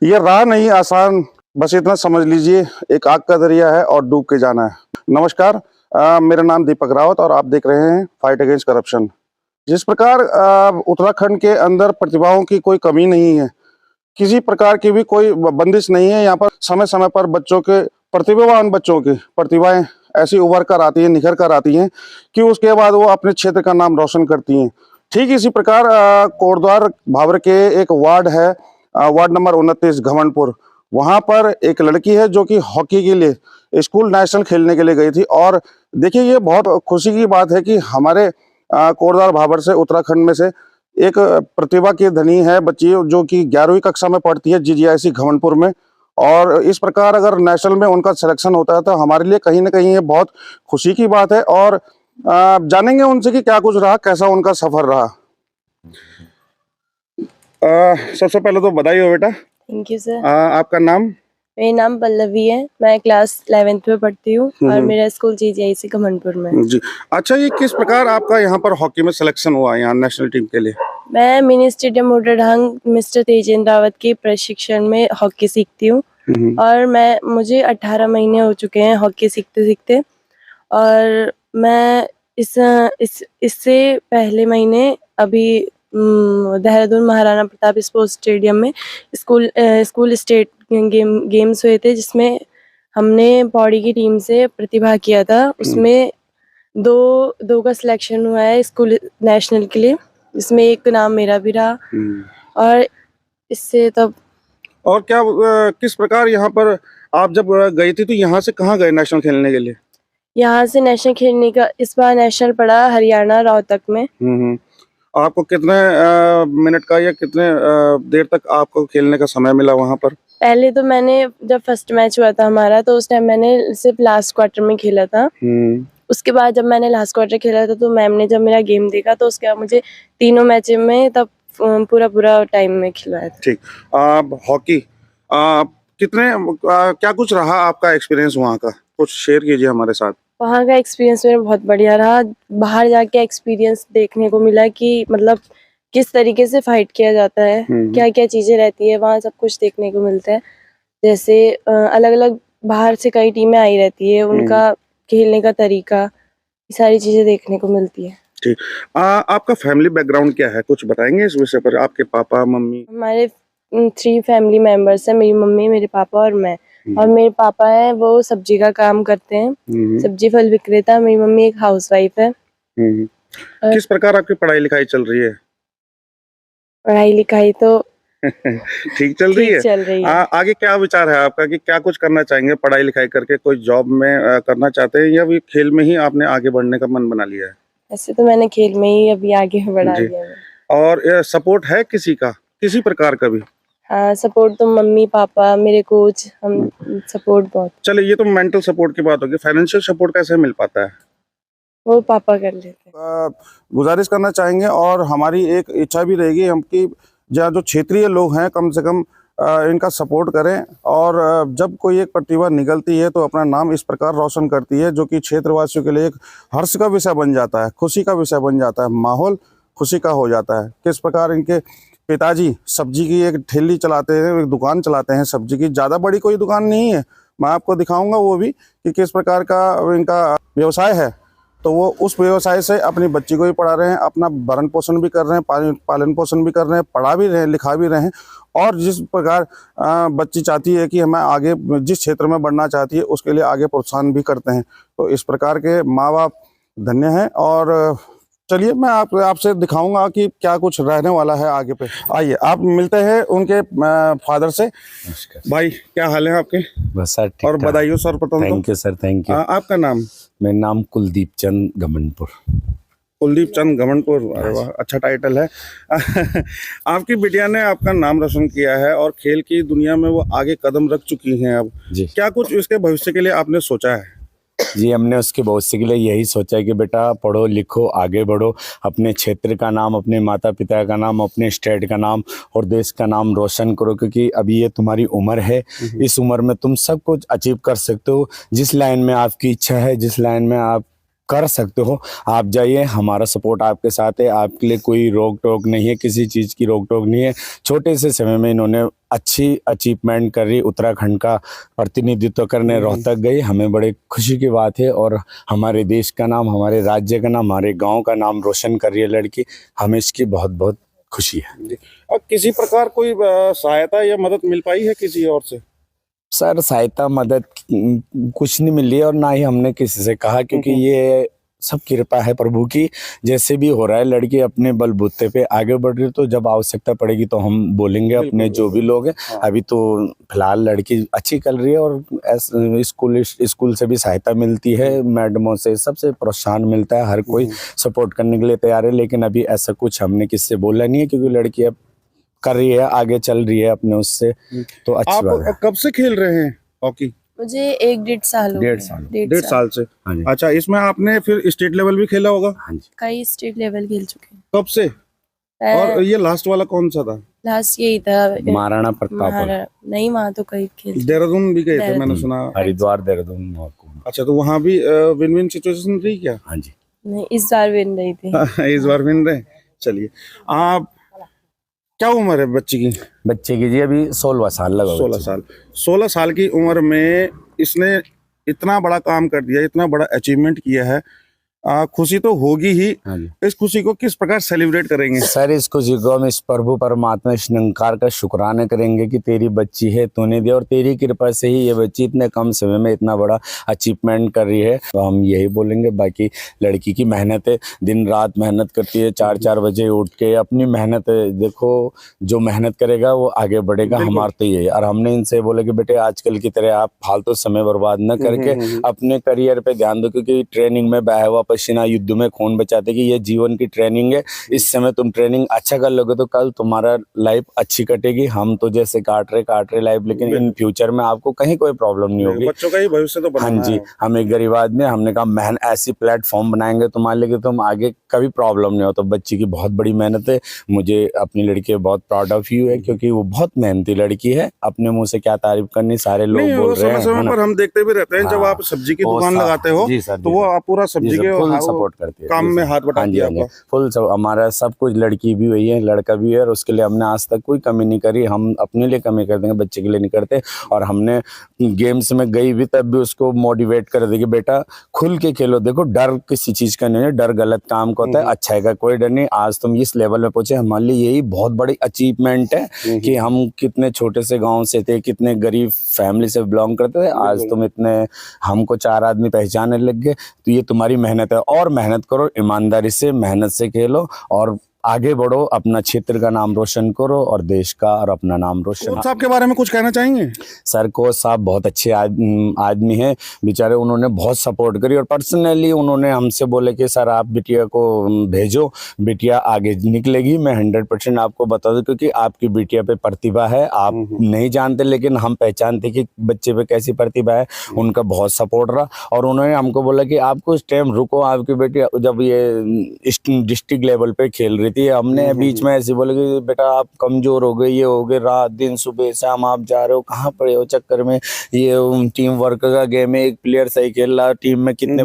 ये राह नहीं आसान, बस इतना समझ लीजिए, एक आग का दरिया है और डूब के जाना है। नमस्कार, मेरा नाम दीपक रावत और आप देख रहे हैं फाइट अगेंस्ट करप्शन। जिस प्रकार उत्तराखंड के अंदर प्रतिभाओं की कोई कमी नहीं है, किसी प्रकार की भी कोई बंदिश नहीं है। यहाँ पर समय समय पर बच्चों के, प्रतिभावान बच्चों की प्रतिभाएं ऐसी उभर कर आती हैं, निखर कर आती हैं कि उसके बाद वो अपने क्षेत्र का नाम रोशन करती हैं। ठीक इसी प्रकार कोटद्वार भाबर के एक वार्ड है, वार्ड नंबर 29 घमंडपुर। वहां पर एक लड़की है जो कि हॉकी के लिए स्कूल नेशनल खेलने के लिए गई थी। और देखिए, ये बहुत खुशी की बात है कि हमारे कोटद्वार भाबर से, उत्तराखंड में से एक प्रतिभा की धनी है बच्ची जो कि 11वीं कक्षा में पढ़ती है जीजीआईसी घमंडपुर में। और इस प्रकार अगर नेशनल में उनका सिलेक्शन होता है तो हमारे लिए कहीं ना कहीं ये बहुत खुशी की बात है। और जानेंगे उनसे कि क्या कुछ रहा, कैसा उनका सफर रहा। सबसे पहले तो बधाई हो बेटा। Thank you sir. आपका नाम? मेरा नाम पल्लवी है, मैं क्लास 11th में पढ़ती हूँ और मेरा स्कूल जीजीआईसी घमंडपुर में है। जी, अच्छा, ये किस प्रकार आपका यहाँ पर हॉकी में सिलेक्शन हुआ, यहाँ नेशनल टीम के लिए? मैं मिनी स्टेडियम मोटरढांग मिस्टर तेजेंद्र रावत के प्रशिक्षण में हॉकी सीखती हूँ और मुझे 18 महीने हो चुके हैं हॉकी सीखते सीखते। और मैं इससे पहले महीने अभी देहरादून महाराणा प्रताप स्पोर्ट्स स्टेडियम में स्कूल स्टेट गेम्स हुए थे, जिसमें हमने पौड़ी की टीम से प्रतिभा किया था। उसमें दो का सिलेक्शन हुआ है स्कूल नेशनल के लिए, जिसमें एक नाम मेरा भी रहा। और इससे तब और क्या किस प्रकार यहाँ पर आप जब गई थी तो यहाँ से कहाँ गए नेशनल खेलने के लिए? यहाँ से नेशनल खेलने का इस बार नेशनल पड़ा हरियाणा रोहतक में। आपको कितने मिनट का या कितने देर तक आपको खेलने का समय मिला वहाँ पर? पहले तो मैंने जब फर्स्ट मैच हुआ था हमारा, तो उस टाइम मैंने सिर्फ लास्ट क्वार्टर में खेला था। उसके बाद जब मैंने लास्ट क्वार्टर खेला था तो मैम ने जब मेरा गेम देखा तो उसके बाद मुझे तीनों मैच में तब पूरा टाइम में खिलवाया था। ठीक, हॉकी कितने क्या कुछ रहा आपका एक्सपीरियंस वहाँ का, कुछ शेयर कीजिए हमारे साथ। वहाँ का एक्सपीरियंस मेरा बहुत बढ़िया रहा। बाहर जाके एक्सपीरियंस देखने को मिला कि मतलब किस तरीके से फाइट किया जाता है, क्या क्या चीजें रहती है वहाँ, सब कुछ देखने को मिलता है। जैसे अलग अलग बाहर से कई टीमें आई रहती है, उनका खेलने का तरीका, ये सारी चीजें देखने को मिलती है। ठीक, आपका फैमिली बैकग्राउंड क्या है, कुछ बताएंगे इस विषय पर? आपके पापा मम्मी? हमारे 3 फैमिली मेंबर्स हैं, मेरी मम्मी, मेरे पापा और मैं। और मेरे पापा है वो सब्जी का काम करते हैं, सब्जी फल विक्रेता। मेरी मम्मी एक हाउसवाइफ है। किस प्रकार आपकी पढ़ाई लिखाई चल रही है? पढ़ाई लिखाई तो ठीक चल रही है। चल रही है। आगे क्या विचार है आपका कि क्या कुछ करना चाहेंगे? पढ़ाई लिखाई करके कोई जॉब में करना चाहते हैं या भी खेल में ही आपने आगे बढ़ने का मन बना लिया है? ऐसे तो मैंने खेल में ही अभी आगे बढ़ा लिया है। और सपोर्ट है किसी का, किसी प्रकार का भी? हाँ, सपोर्ट तो मम्मी पापा, मेरे कोच, हम सपोर्ट बहुत। चलिए, ये तो मेंटल सपोर्ट की बात होगी। फाइनेंशियल सपोर्ट कैसे मिल पाता है? वो पापा कर लेते हैं। गुजारिश करना चाहेंगे और हमारी एक इच्छा भी रहेगी हम कि जो क्षेत्रीय लोग हैं कम से कम इनका सपोर्ट करें। और जब कोई एक प्रतिभा निकलती है तो अपना नाम इस प्रकार रोशन करती है जो कि क्षेत्रवासियों के लिए एक हर्ष का विषय बन जाता है, खुशी का विषय बन जाता है, माहौल खुशी का हो जाता है। किस प्रकार इनके पिताजी सब्जी की एक ठेली चलाते हैं, एक दुकान चलाते हैं सब्जी की। ज़्यादा बड़ी कोई दुकान नहीं है, मैं आपको दिखाऊंगा वो भी कि किस प्रकार का इनका व्यवसाय है। तो वो उस व्यवसाय से अपनी बच्ची को भी पढ़ा रहे हैं, अपना भरण पोषण भी कर रहे हैं, पालन पोषण भी कर रहे हैं, पढ़ा भी रहे हैं, लिखा भी रहे हैं। और जिस प्रकार बच्ची चाहती है कि हमें आगे जिस क्षेत्र में बढ़ना चाहती है उसके लिए आगे प्रोत्साहन भी करते हैं। तो इस प्रकार के माँ बाप धन्य हैं। और चलिए, मैं आपसे दिखाऊंगा कि क्या कुछ रहने वाला है आगे पे। आइए, आप मिलते हैं उनके फादर से। भाई, क्या हाल है आपके? बस सर ठीक। और बधाई हो सर्वप्रथम। Thank you sir, thank you. आपका नाम? मेरा नाम कुलदीप चंद घमंडपुर। कुलदीप चंद घमंडपुर, अरे वाह, अच्छा टाइटल है। आपकी बिटिया ने आपका नाम रोशन किया है और खेल की दुनिया में वो आगे कदम रख चुकी हैं अब जी। क्या कुछ इसके भविष्य के लिए आपने सोचा है? जी, हमने उसके भविष्य के लिए यही सोचा है कि बेटा पढ़ो लिखो आगे बढ़ो, अपने क्षेत्र का नाम, अपने माता पिता का नाम, अपने स्टेट का नाम और देश का नाम रोशन करो, क्योंकि अभी ये तुम्हारी उम्र है। इस उम्र में तुम सब कुछ अचीव कर सकते हो। जिस लाइन में आपकी इच्छा है, जिस लाइन में आप कर सकते हो, आप जाइए, हमारा सपोर्ट आपके साथ है, आपके लिए कोई रोक टोक नहीं है, किसी चीज़ की रोक टोक नहीं है। छोटे से समय में इन्होंने अच्छी अचीवमेंट करी, उत्तराखंड का प्रतिनिधित्व करने रोहतक गई, हमें बड़े खुशी की बात है। और हमारे देश का नाम, हमारे राज्य का नाम, हमारे गांव का नाम रोशन कर रही है लड़की, हमें इसकी बहुत बहुत खुशी है। और किसी प्रकार कोई सहायता या मदद मिल पाई है किसी और से? सर सहायता मदद कुछ नहीं मिली है और ना ही हमने किसी से कहा, क्योंकि ये सब कृपा है प्रभु की। जैसे भी हो रहा है, लड़की अपने बलबूते पे आगे बढ़ रही है, तो जब आवश्यकता पड़ेगी तो हम बोलेंगे अपने जो भी लोग हैं। अभी तो फिलहाल लड़की अच्छी कर रही है और स्कूल से भी सहायता मिलती है, मैडमों से सबसे प्रोत्साहन मिलता है, हर कोई सपोर्ट करने के लिए तैयार है। लेकिन अभी ऐसा कुछ हमने किससे बोला नहीं है, क्योंकि लड़की अब कर रही है, आगे चल रही है अपने उससे, तो अच्छी बात है। आप कब से खेल रहे हैं हॉकी? मुझे 1-1.5 साल हो गए। 1.5 साल से। हाँ जी। अच्छा, इसमें आपने फिर स्टेट लेवल भी खेला होगा? हाँ जी। कई स्टेट लेवल खेल चुके हैं। कब से? और ये लास्ट वाला कौन सा था? लास्ट यही था महाराणा प्रताप, नहीं, वहाँ तो कई खेल देहरादून भी गए थे मैंने सुना। हरिद्वार, देहरादून। अच्छा, तो वहाँ भी विन विन सिचुएशन रही क्या? हाँ जी। नहीं, इस बार विन रही थी। इस बार विन रहे। चलिए, आप क्या उम्र है बच्ची की? बच्चे की जी अभी 16 साल लगा। 16 साल। 16 साल की उम्र में इसने इतना बड़ा काम कर दिया, इतना बड़ा अचीवमेंट किया है, खुशी तो होगी ही। हाँ जी। इस खुशी को किस प्रकार सेलिब्रेट करेंगे? सर इस खुशी को हम इस प्रभु परमात्मा इस निरंकार का शुक्राना करेंगे कि तेरी बच्ची है, तूने दिया, और तेरी कृपा से ही ये बच्ची इतने कम समय में इतना बड़ा अचीवमेंट कर रही है। तो हम यही बोलेंगे। बाकी लड़की की मेहनत है, दिन रात मेहनत करती है, 4-4 बजे उठ के अपनी मेहनत है। देखो, जो मेहनत करेगा वो आगे बढ़ेगा, हमारा तो यही। और हमने इनसे बोले कि बेटे आजकल की तरह आप फालतू समय बर्बाद न करके अपने करियर पे ध्यान दो, क्योंकि ट्रेनिंग में बहा हुआ पसीना युद्ध में खून बचाते, कि ये जीवन की ट्रेनिंग है। इस समय तुम ट्रेनिंग अच्छा कर लोगे तो कल तुम्हारा लाइफ अच्छी कटेगी। हम तो जैसे काट रहे लाइफ, लेकिन इन फ्यूचर में आपको कहीं कोई प्रॉब्लम नहीं होगी। बच्चों का ही भविष्य तो बनाना है। हाँ जी, हम एक गरीब आदमी, हमने कहा ऐसी प्लेटफॉर्म बनाएंगे तुम्हारे लिए कि तुम आगे कभी प्रॉब्लम नहीं हो। तो बच्ची की बहुत बड़ी मेहनत है, मुझे अपनी लड़की बहुत प्राउड ऑफ यू है, क्योंकि वो बहुत मेहनती लड़की है। अपने मुंह से क्या तारीफ करनी, सारे लोग बोल रहे हैं। समय पर हम देखते भी रहते हैं, जब आप सब्जी की दुकान लगाते हो तो वो आप पूरा सब्जी के सपोर्ट करती है, काम में हाथ बटाती है। फुल हमारा सब कुछ, लड़की भी वही है, लड़का भी है, और उसके लिए हमने आज तक कोई कमी नहीं करी। हम अपने लिए कमी कर देंगे, बच्चे के लिए नहीं करते। और हमने गेम्स में गई भी तब भी उसको मोटिवेट कर देंगे, बेटा खुल के खेलो। देखो, डर किसी चीज का नहीं है, डर गलत काम का होता है, अच्छाई का कोई डर नहीं। आज तुम इस लेवल में पहुंचे, हमारे लिए यही बहुत बड़ी अचीवमेंट है कि हम कितने छोटे से गाँव से थे, कितने गरीब फैमिली से बिलोंग करते थे, आज तुम इतने, हमको 4 आदमी पहचानने लग गए। तो ये तुम्हारी मेहनत है, और मेहनत करो, ईमानदारी से मेहनत से खेलो और आगे बढ़ो, अपना क्षेत्र का नाम रोशन करो और देश का और अपना नाम रोशन। कोच साहब के बारे में कुछ कहना चाहेंगे? सर कोच साहब बहुत अच्छे आदमी हैं बेचारे, उन्होंने बहुत सपोर्ट करी और पर्सनली उन्होंने हमसे बोले कि सर आप बिटिया को भेजो, बिटिया आगे निकलेगी। मैं 100% आपको बता दूं, क्योंकि आपकी बिटिया पे प्रतिभा है, आप नहीं जानते लेकिन हम पहचानते कि बच्चे पे कैसी प्रतिभा है। उनका बहुत सपोर्ट रहा और उन्होंने हमको बोला कि आप कुछ टाइम रुको, आपकी बेटी जब ये डिस्ट्रिक्ट लेवल पे खेल रही थी, हमने बीच में ऐसे बोले कि बेटा आप कमजोर हो गए, ये हो गए, रात दिन सुबह शाम आप जा रहे हो, कहाँ पड़े हो चक्कर में, ये टीम वर्क का गेम है, एक प्लेयर सही खेल रहा, टीम में कितने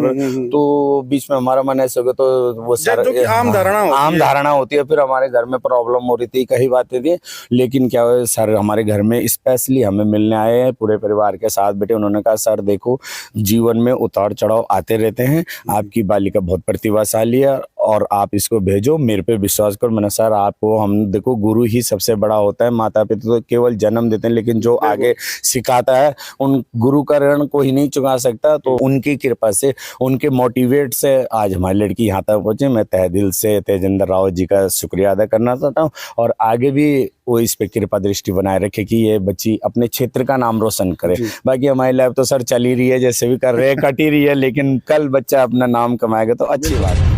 तो बीच में हमारा मन ऐसा हो गया, तो वो सारा आम धारणा होती है। फिर हमारे घर में प्रॉब्लम हो रही थी, कई बातें थी, लेकिन क्या हुआ सर हमारे घर में स्पेशली हमें मिलने आए हैं पूरे परिवार के साथ बेटे। उन्होंने कहा सर देखो जीवन में उतार चढ़ाव आते रहते हैं, आपकी बालिका बहुत प्रतिभाशाली है और आप इसको भेजो, मेरे पे विश्वास करो। मैंने सर आपको, हम देखो गुरु ही सबसे बड़ा होता है, माता पिता तो केवल जन्म देते हैं, लेकिन जो आगे सिखाता है उन गुरु का ऋण कोई नहीं चुका सकता। तो उनकी कृपा से, उनके मोटिवेट से आज हमारी लड़की यहाँ तक पहुंचे। मैं तहे दिल से तेजेंद्र रावत जी का शुक्रिया अदा करना चाहता हूँ और आगे भी वो इस पे कृपा दृष्टि बनाए रखे कि ये बच्ची अपने क्षेत्र का नाम रोशन करे। बाकी हमारी लाइफ तो सर चल ही रही है, जैसे भी कर रहे हैं कट ही रही है, लेकिन कल बच्चा अपना नाम कमाएगा तो अच्छी बात है।